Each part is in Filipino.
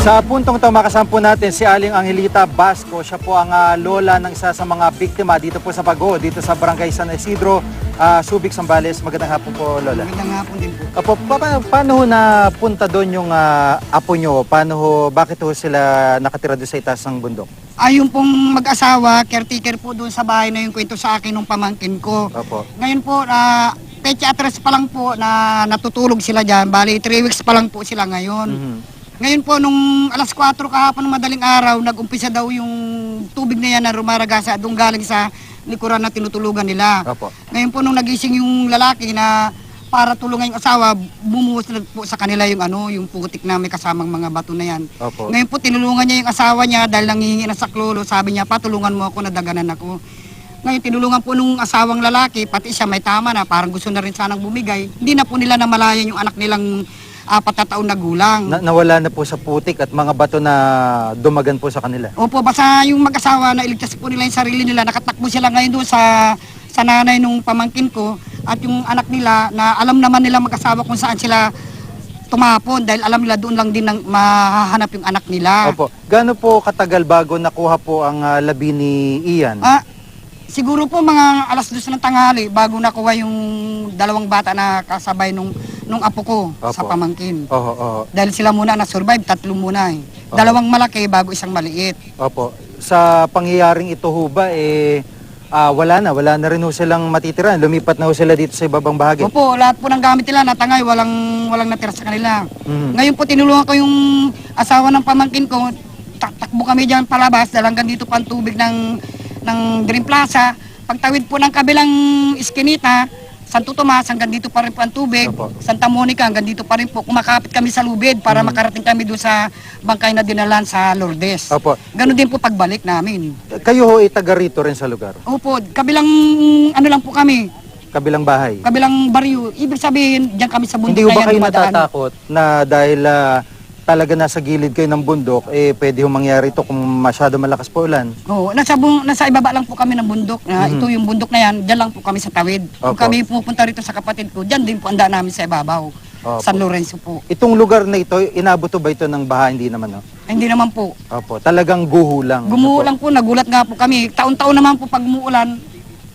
Sa puntong ito, makasampo natin si Aling Angelita Basco. Siya po ang lola ng isa sa mga biktima dito po sa Bago, dito sa Barangay San Isidro, Subic, Zambales. Magandang hapon po, Lola. Magandang hapon din po. Opo, paano ho napunta doon yung apo nyo? Bakit ho sila nakatira doon sa itaas ng bundok? Ayun pong mag-asawa, caretaker po doon sa bahay na yung kwento sa akin nung pamangkin ko. Opo. Ngayon po, pecha atras pa lang po na natutulog sila dyan. Bali, 3 weeks pa lang po sila ngayon. Ngayon po, nung alas 4 kahapon ng madaling araw, nag-umpisa daw yung tubig na yan na rumaragasa doon galing sa likuran na tinutulugan nila. Opo. Ngayon po, nung nagising yung lalaki na para tulungan yung asawa, bumuhos na po sa kanila yung putik na may kasamang mga bato na yan. Opo. Ngayon po, tinulungan niya yung asawa niya dahil nangihingi na saklolo. Sabi niya, patulungan mo ako, nadaganan ako. Ngayon, tinulungan po nung asawang lalaki, pati siya may tama na, parang gusto na rin sanang bumigay. Hindi na po nila namalayan yung anak nilang 4 na taon na gulang. Nawala na po sa putik at mga bato na dumagan po sa kanila. Opo, basta yung mag-asawa na iligtas po nila yung sarili nila, nakatakbo sila ngayon doon sa nanay nung pamangkin ko at yung anak nila na alam naman nila mag-asawa kung saan sila tumapon dahil alam nila doon lang din mahahanap yung anak nila. Opo. Gaano po katagal bago nakuha po ang labi ni Ian? Siguro po mga alas 2 ng tanghali bago nakuha yung 2 bata na kasabay nung apo ko. Opo. Sa pamangkin. Oho. Dahil sila muna na-survive, 3 muna eh. 2 malaki bago 1 maliit. Opo. Sa pangyayaring ito ho ba, wala na rin ho silang matitira. Lumipat na ho sila dito sa ibabang bahagi. Opo, lahat po ng gamit nila natangay, walang natira sa kanila. Ngayon po tinulungan ko yung asawa ng pamangkin ko, takbo kami diyan palabas dahil hanggang dito pa ang tubig ng Green Plaza. Pagtawid po ng kabilang iskinita, Santo Tomas, hanggang dito pa rin po ang tubig. Opo. Santa Monica, hanggang dito pa rin po. Kumakapit kami sa lubid para makarating kami doon sa bangkay na dinalan sa Lourdes. Opo. Ganon din po pagbalik namin. Kayo ho taga rito rin sa lugar? Opo, kabilang lang po kami. Kabilang bahay? Kabilang baryo. Ibig sabihin, diyan kami sa bundok Hindi ho na ba yan kayo dumadaan. natatakot na dahil talaga nasa gilid kayo ng bundok, pwede ho mangyari ito kung masyado malakas po ulan? Oo, nasa ibaba lang po kami ng bundok. Ito yung bundok na yan, diyan lang po kami sa tawid. Kung Opo. kami pupunta rito sa kapatid ko, diyan din po ang daan namin sa ibabaw. Opo. San Lorenzo po. Itong lugar na ito, inabot ba ito ng baha? Hindi naman, no? Ay, hindi naman po. Opo, talagang guho lang. Gumuho Opo. lang po, nagulat nga po kami. Taon-taon naman po pag umuulan,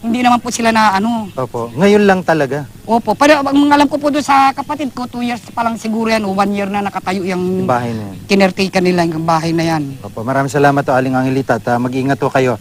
hindi naman po sila na Opo, ngayon lang talaga. Opo, pero ang alam ko po doon sa kapatid ko, 2 years pa lang siguro yan, o 1 year na nakatayo yung Yung bahay na yan. kinertikan nila yung bahay na yan. Opo, maraming salamat to, Aling Angelita, at mag-ingat po kayo.